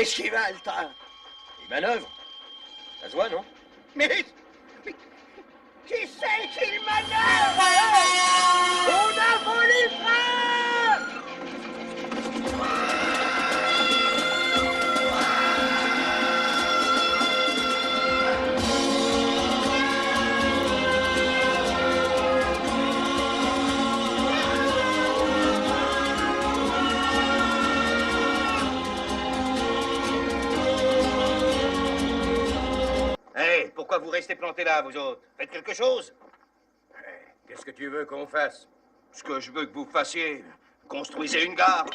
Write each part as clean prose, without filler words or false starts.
Qu'est-ce qui va, le train? Il manœuvre. Ça se voit, non? Mais qui c'est qui manœuvre? On a volé le train! Hey, pourquoi vous restez plantés là, vous autres? Faites quelque chose. Qu'est-ce que tu veux qu'on fasse? Ce que je veux que vous fassiez, construisez une gare.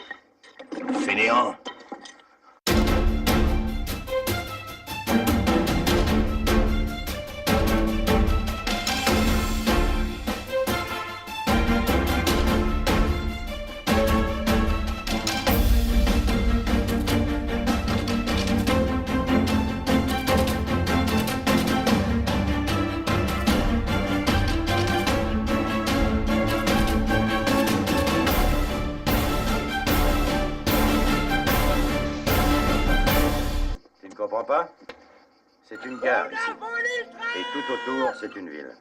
Fainéant. Tu ne comprends pas? C'est une gare On ici. a volé le train! Et tout autour, c'est une ville.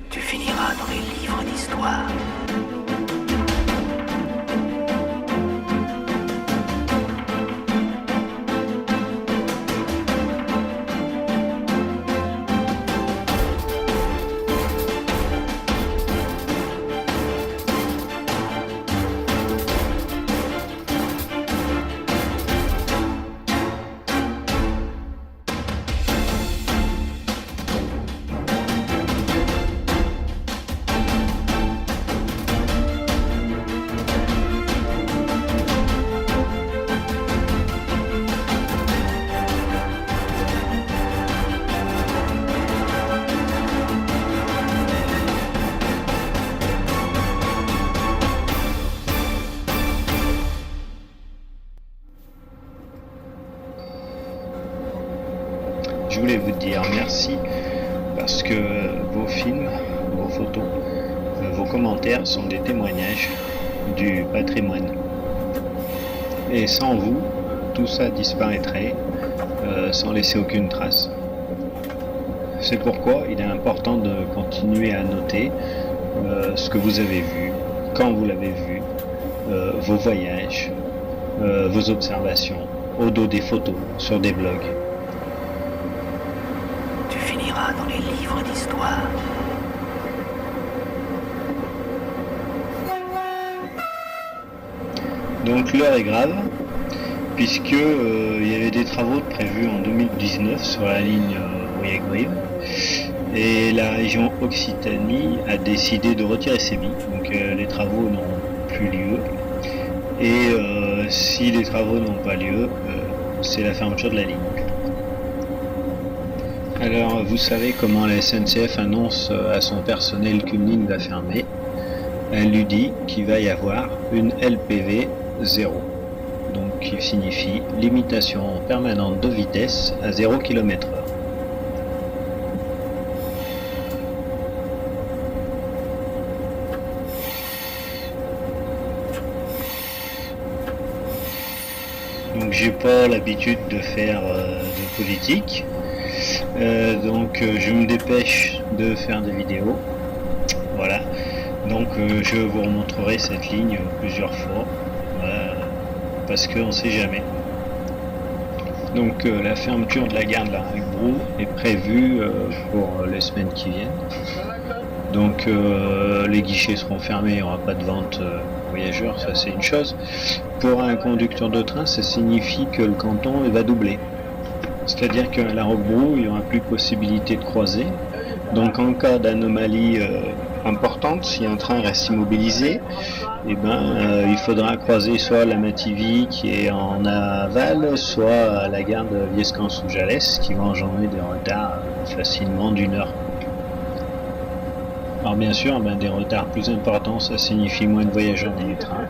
Tu finiras dans les livres d'histoire. Je voulais vous dire merci parce que vos films, vos photos, vos commentaires sont des témoignages du patrimoine. Et sans vous, tout ça disparaîtrait sans laisser aucune trace. C'est pourquoi il est important de continuer à noter ce que vous avez vu, quand vous l'avez vu, vos voyages, vos observations, au dos des photos, sur des blogs. Tu finiras dans les livres d'histoire. Donc l'heure est grave, puisque il y avait des travaux prévus en 2019 sur la ligne Rouillé-Grive, et la région Occitanie a décidé de retirer ses billes, donc les travaux n'auront plus lieu, et si les travaux n'ont pas lieu, c'est la fermeture de la ligne. Alors vous savez comment la SNCF annonce à son personnel qu'une ligne va fermer. Elle lui dit qu'il va y avoir une LPV 0, donc qui signifie limitation permanente de vitesse à 0 km/h. Donc j'ai pas l'habitude de faire de politique, donc je me dépêche de faire des vidéos. Voilà. Donc je vous remontrerai cette ligne plusieurs fois, parce qu'on ne sait jamais. Donc la fermeture de la gare de la Rue est prévue pour les semaines qui viennent. Donc les guichets seront fermés, il n'y aura pas de vente voyageurs, ça c'est une chose. Pour un conducteur de train, ça signifie que le canton il va doubler. C'est-à-dire qu'à la Roquebrou, il n'y aura plus possibilité de croiser. Donc en cas d'anomalie importante, si un train reste immobilisé, eh ben, il faudra croiser soit la Mativie qui est en aval, soit à la gare de Viescans-sous-Jalès, qui va engendrer des retards facilement d'1 heure. Alors bien sûr, ben, des retards plus importants, ça signifie moins de voyageurs dans les trains.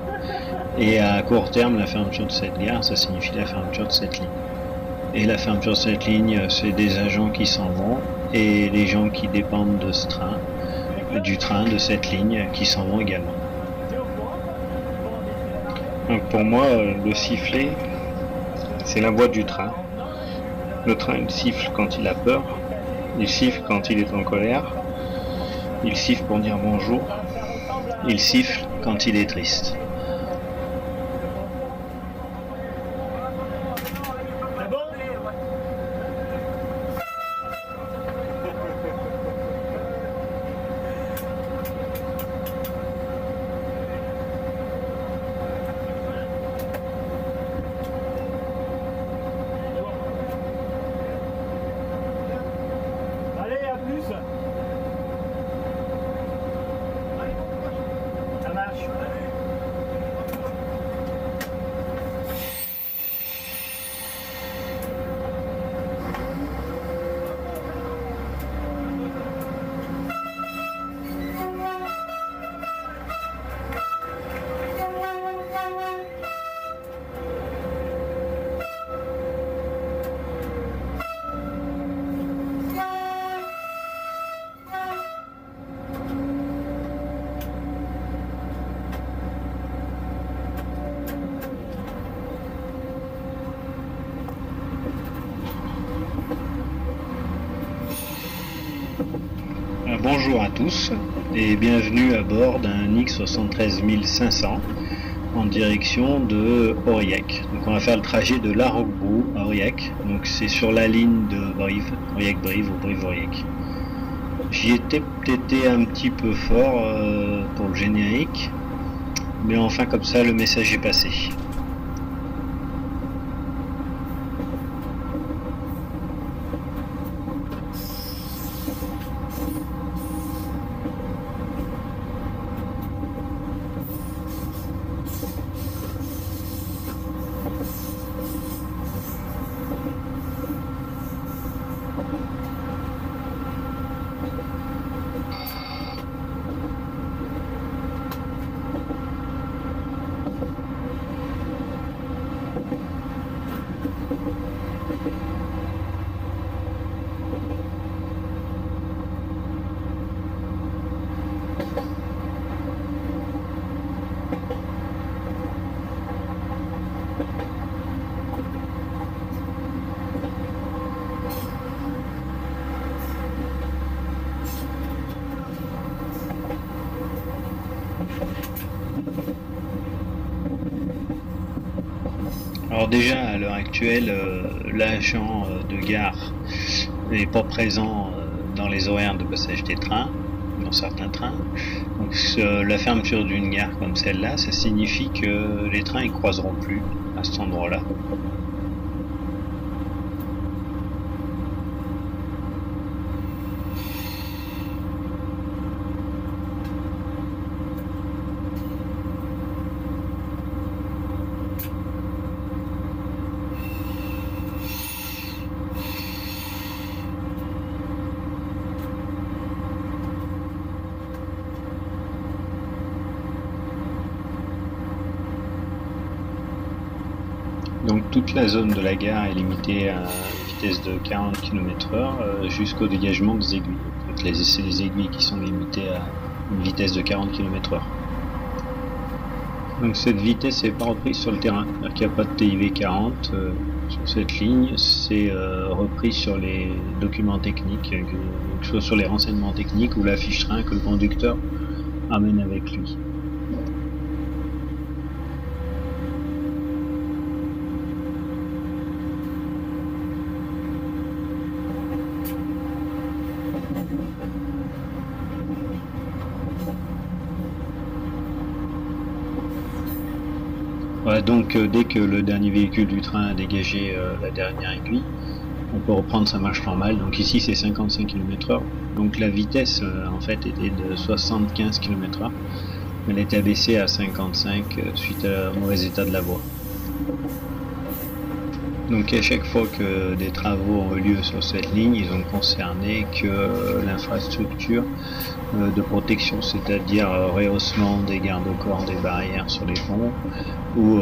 Et à court terme, la fermeture de cette gare, ça signifie la fermeture de cette ligne. Et la fermeture de cette ligne, c'est des agents qui s'en vont et les gens qui dépendent de ce train, du train, de cette ligne, qui s'en vont également. Donc pour moi, le sifflet, C'est la voix du train. Le train, il siffle quand il a peur, il siffle quand il est en colère, il siffle pour dire bonjour, il siffle quand il est triste. Ça marche. Bonjour à tous et bienvenue à bord d'un X73500 en direction de Aurillac. Donc on va faire le trajet de La Roquebrou à Aurillac. Donc c'est sur la ligne de Brive, Aurillac-Brive ou Brive-Aurillac. J'y étais peut-être un petit peu fort pour le générique, mais enfin comme ça le message est passé. Alors déjà à l'heure actuelle, l'agent de gare n'est pas présent dans les horaires de passage des trains, dans certains trains. Donc la fermeture d'une gare comme celle-là, ça signifie que les trains ne croiseront plus à cet endroit-là. Donc toute la zone de la gare est limitée à une vitesse de 40 km/h jusqu'au dégagement des aiguilles. En fait, c'est les aiguilles qui sont limitées à une vitesse de 40 km/h. Donc cette vitesse n'est pas reprise sur le terrain, c'est-à-dire qu'il n'y a pas de TIV 40 sur cette ligne, c'est repris sur les documents techniques, quelque chose sur les renseignements techniques ou la fiche train que le conducteur amène avec lui. Voilà, donc dès que le dernier véhicule du train a dégagé la dernière aiguille, on peut reprendre sa marche normale. Donc ici c'est 55 km/h. Donc la vitesse en fait était de 75 km/h. Elle a été abaissée à 55 suite au mauvais état de la voie. Donc à chaque fois que des travaux ont eu lieu sur cette ligne, ils ont concerné que l'infrastructure de protection, c'est-à-dire rehaussement des garde-corps, des barrières sur les ponts, ou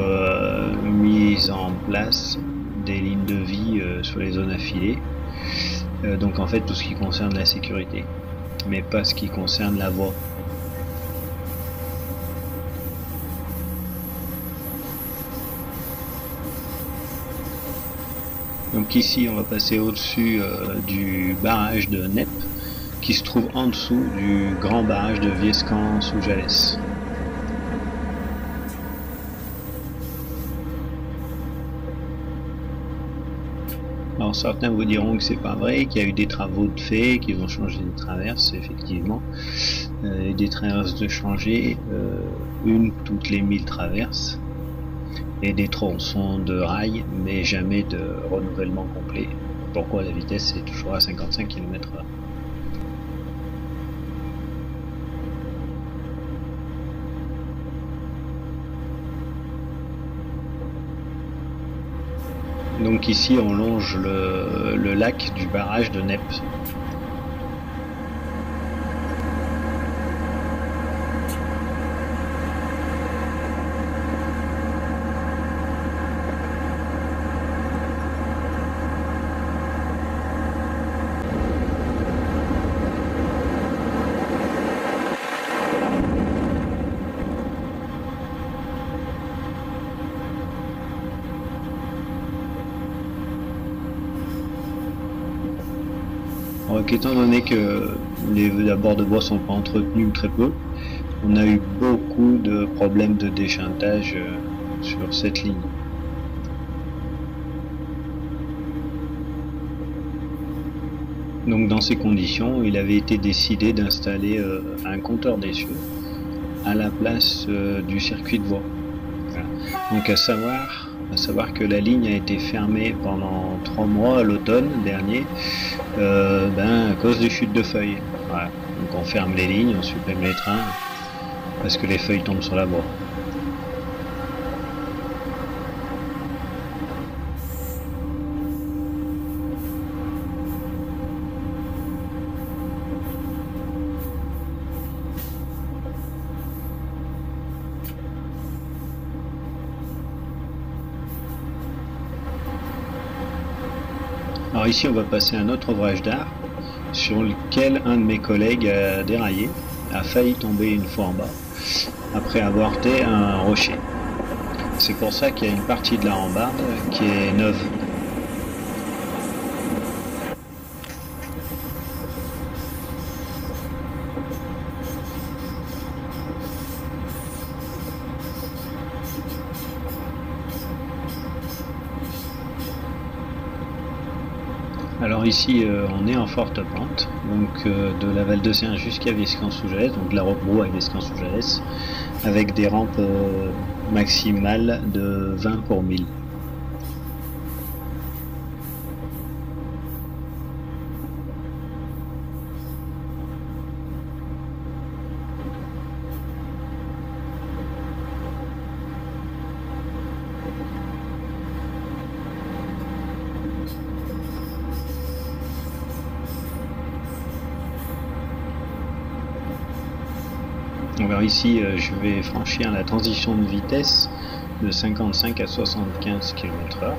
mise en place des lignes de vie sur les zones affilées. Donc en fait tout ce qui concerne la sécurité, mais pas ce qui concerne la voie. Donc ici on va passer au-dessus du barrage de Nep qui se trouve en dessous du grand barrage de Viescamp-sous-Jalles. Alors certains vous diront que c'est pas vrai, qu'il y a eu des travaux de fait, qu'ils ont changé des traverses, effectivement. Et des traverses de changer, une toutes les 1000 traverses, et des tronçons de rails, mais jamais de renouvellement complet. Pourquoi la vitesse est toujours à 55 km/h. Donc ici on longe le lac du barrage de Nep. Donc, étant donné que les abords de bois sont pas entretenus très peu, on a eu beaucoup de problèmes de déchantage sur cette ligne. Donc dans ces conditions, il avait été décidé d'installer un compteur d'essieux à la place du circuit de voie. Voilà. Donc à savoir que la ligne a été fermée pendant 3 mois à l'automne dernier à cause des chutes de feuilles. Voilà. Donc on ferme les lignes, on supprime les trains parce que les feuilles tombent sur la voie. Alors ici on va passer à un autre ouvrage d'art sur lequel un de mes collègues a déraillé, a failli tomber une fois en bas après avoir heurté un rocher. C'est pour ça qu'il y a une partie de la rambarde qui est neuve. Alors ici on est en forte pente, donc de la Val de Seine jusqu'à Viescamp-sous-Jalles, donc la route à Viescamp-sous-Jalles, avec des rampes maximales de 20 pour 1000. Alors ici je vais franchir la transition de vitesse de 55 à 75 km/h.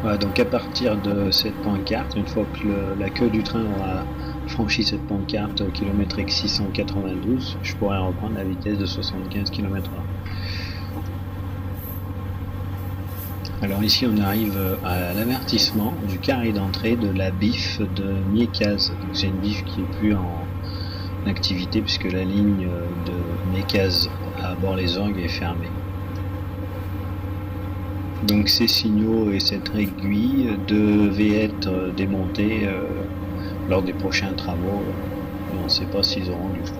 Voilà, donc à partir de cette pancarte, une fois que la queue du train aura franchi cette pancarte au kilomètre 692, je pourrai reprendre la vitesse de 75 km/h. Alors ici on arrive à l'avertissement du carré d'entrée de la BIF de Miécaz. Donc c'est une BIF qui est plus en activité puisque la ligne de Miécaz à Bort-les-Orgues est fermée. Donc ces signaux et cette aiguille devaient être démontés lors des prochains travaux. On ne sait pas s'ils auront lieu.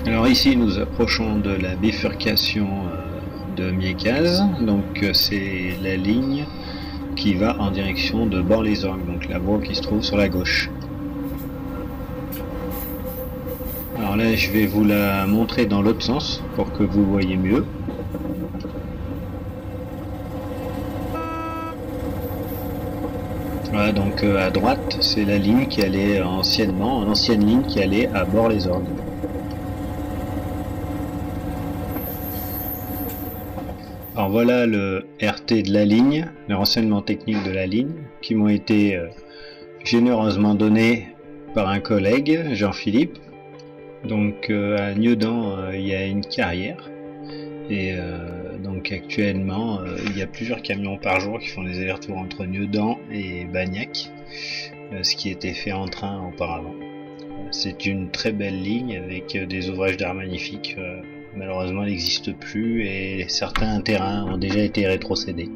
Alors ici nous approchons de la bifurcation de Miécaz, donc c'est la ligne qui va en direction de Bort-les-Orgues, donc la voie qui se trouve sur la gauche. Alors là je vais vous la montrer dans l'autre sens pour que vous voyez mieux. Voilà, donc à droite c'est la ligne qui allait anciennement, l'ancienne ligne qui allait à Bort-les-Orgues. Alors voilà le RT de la ligne, les renseignements techniques de la ligne qui m'ont été généreusement donné par un collègue, Jean-Philippe. Donc à Nieudent, il y a une carrière. Et donc actuellement, il y a plusieurs camions par jour qui font des allers-retours entre Nieudent et Bagnac, ce qui était fait en train auparavant. C'est une très belle ligne avec des ouvrages d'art magnifiques. Malheureusement, elle n'existe plus et certains terrains ont déjà été rétrocédés.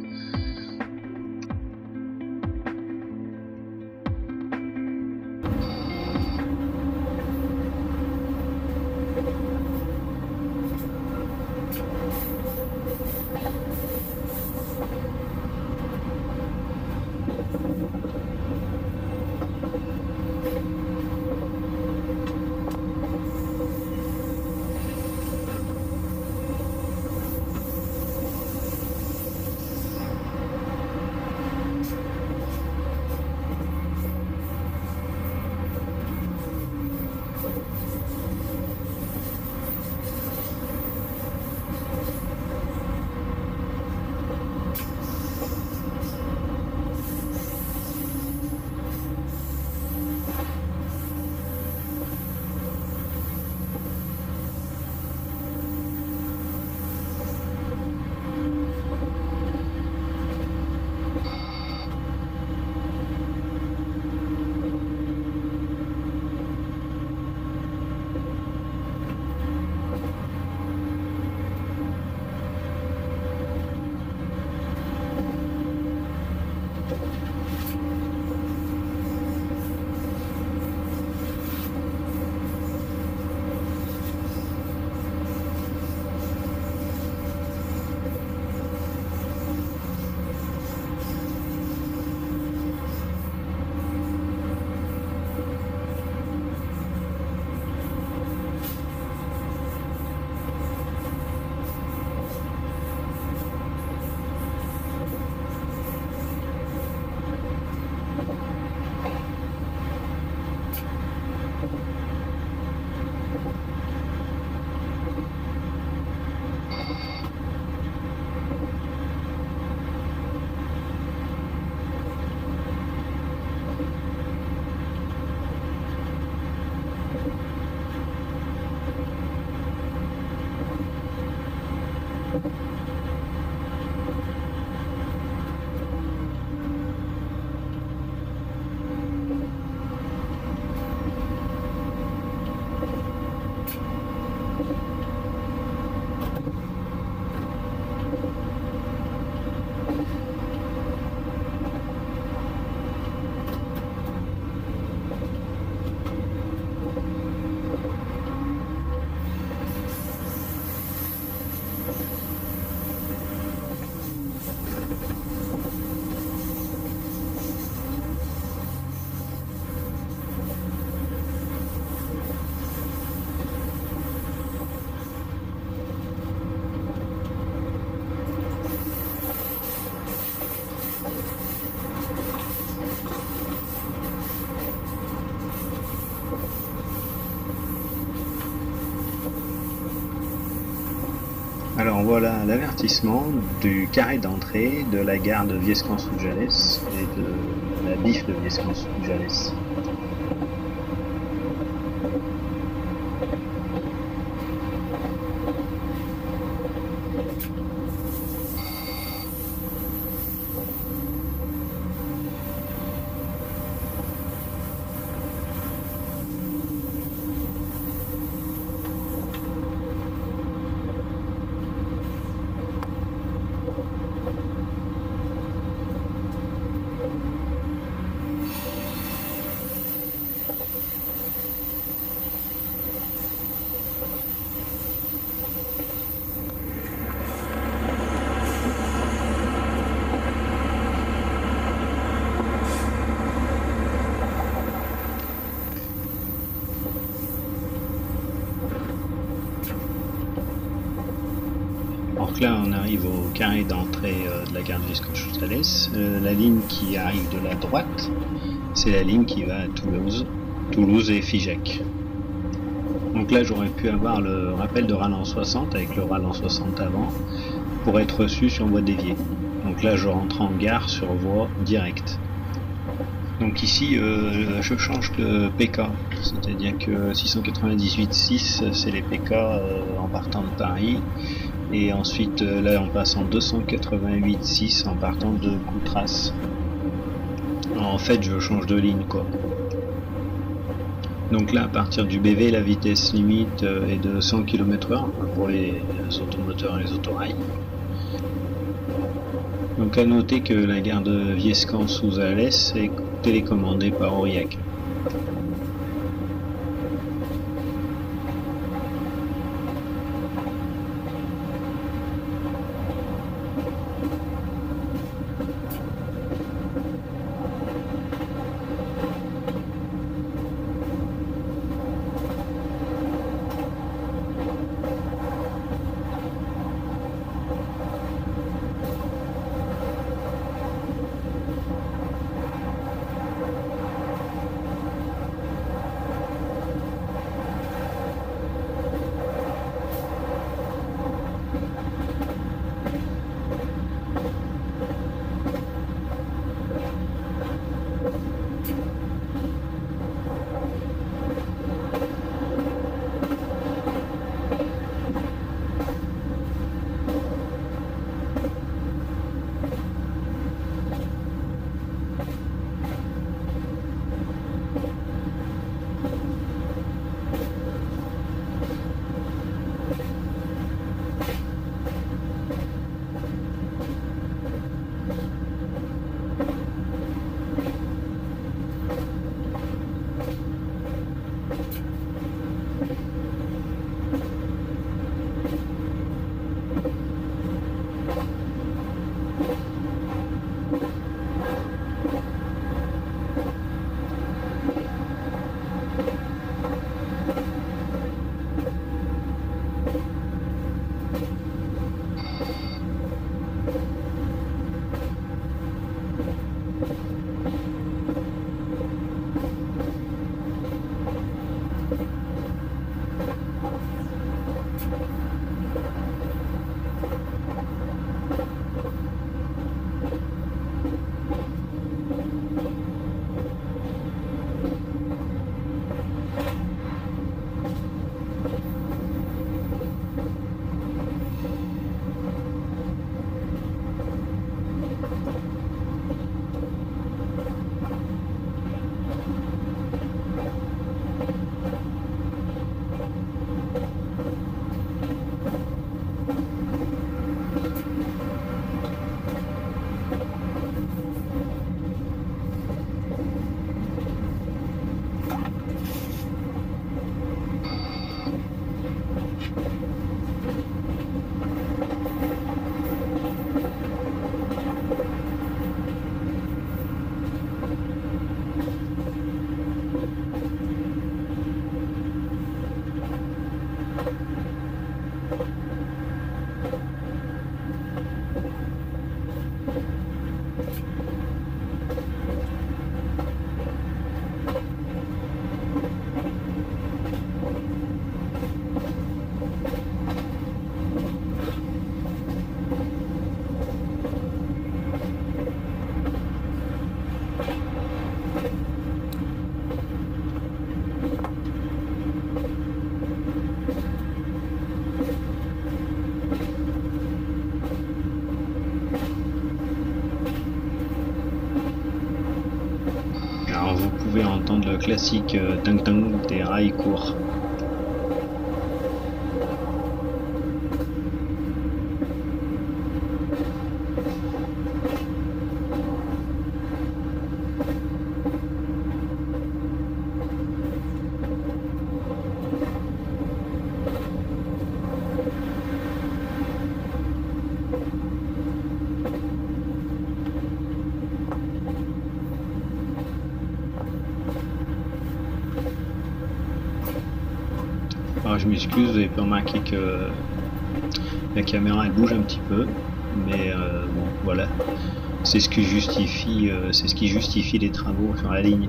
Alors voilà l'avertissement du carré d'entrée de la gare de Viescamp-sous-Jalles et de la BIF de Viescamp-sous-Jalles. Donc là on arrive au carré d'entrée de la gare de Viescamp-sous-Jalles. La ligne qui arrive de la droite, c'est la ligne qui va à Toulouse et Figeac. Donc là j'aurais pu avoir le rappel de ralent 60 avec le ralent 60 avant pour être reçu sur voie déviée. Donc là je rentre en gare sur voie directe. Donc ici, je change de PK, c'est-à-dire que 698.6 c'est les PK en partant de Paris, et ensuite là on passe en 288.6 en partant de Coutras. En fait, je change de ligne quoi. Donc là, à partir du BV, la vitesse limite est de 100 km/h pour les automoteurs et les autorails. Donc à noter que la gare de Viescans sous Alès est télécommandée par Aurillac. Entendre le classique tang tang des rails courts. Alors je m'excuse, vous n'avez pas remarqué que la caméra elle bouge un petit peu, mais bon voilà, c'est ce qui justifie les travaux sur la ligne.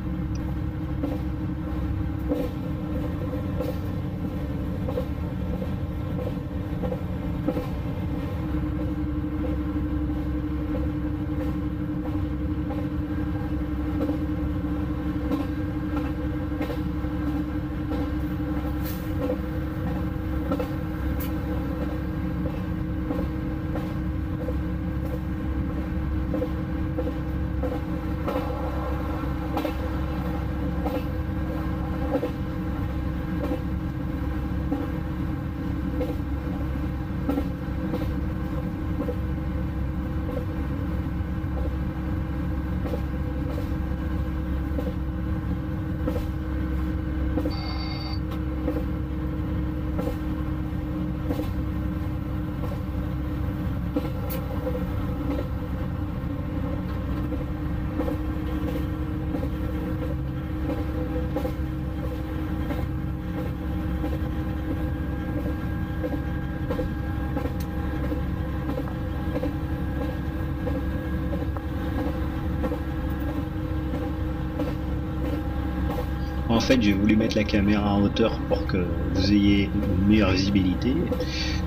fait, j'ai voulu mettre la caméra en hauteur pour que vous ayez une meilleure visibilité,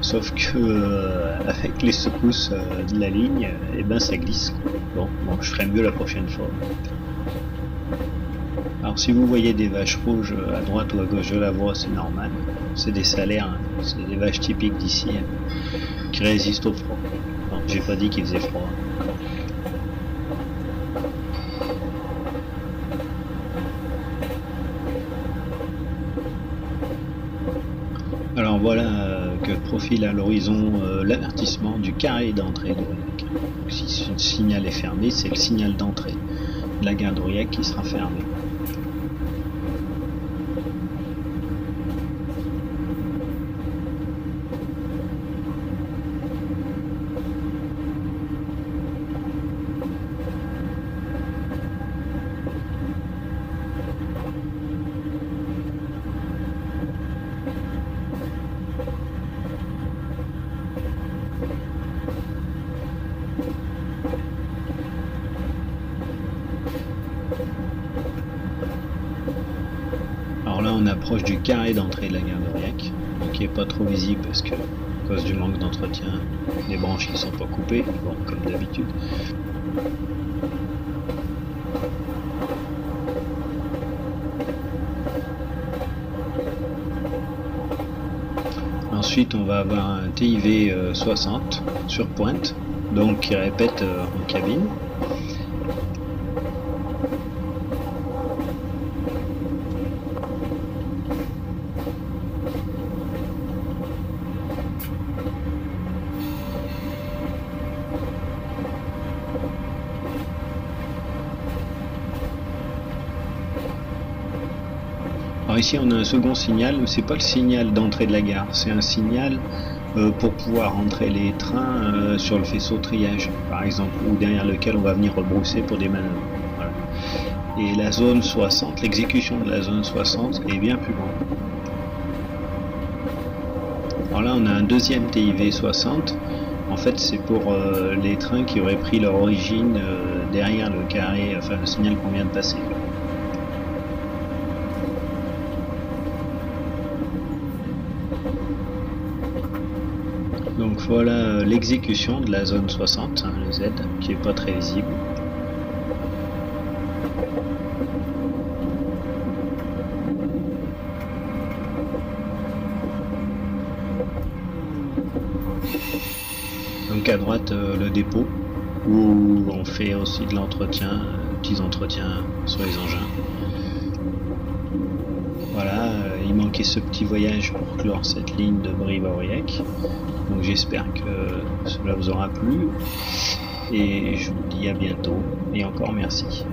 sauf que avec les secousses de la ligne, et ben ça glisse. Bon, je ferai mieux la prochaine fois. Alors si vous voyez des vaches rouges à droite ou à gauche de la voie, c'est normal. C'est des salaires, hein. C'est des vaches typiques d'ici, hein, qui résistent au froid. Non, j'ai pas dit qu'il faisait froid. Alors voilà que profile à l'horizon l'avertissement du carré d'entrée d'Aurillac. Si ce signal est fermé, c'est le signal d'entrée de la gare d'Aurillac qui sera fermé. Alors là on approche du carré d'entrée de la gare d'Aurillac, qui est pas trop visible parce que à cause du manque d'entretien, les branches qui sont pas coupées, bon comme d'habitude. Ensuite on va avoir un TIV 60 sur pointe, donc qui répète en cabine. Alors ici on a un second signal, c'est pas le signal d'entrée de la gare, c'est un signal pour pouvoir entrer les trains sur le faisceau triage par exemple, ou derrière lequel on va venir rebrousser pour des manœuvres. Voilà. Et la zone 60, l'exécution de la zone 60 est bien plus loin. Alors là on a un deuxième TIV 60, en fait c'est pour les trains qui auraient pris leur origine derrière le carré, enfin le signal qu'on vient de passer. Donc voilà l'exécution de la zone 60, hein, le Z, qui est pas très visible. Donc à droite le dépôt, où on fait aussi de l'entretien, petits entretiens sur les engins. Voilà, il manquait ce petit voyage pour clore cette ligne de Brive à Aurillac. Donc j'espère que cela vous aura plu et je vous dis à bientôt et encore merci.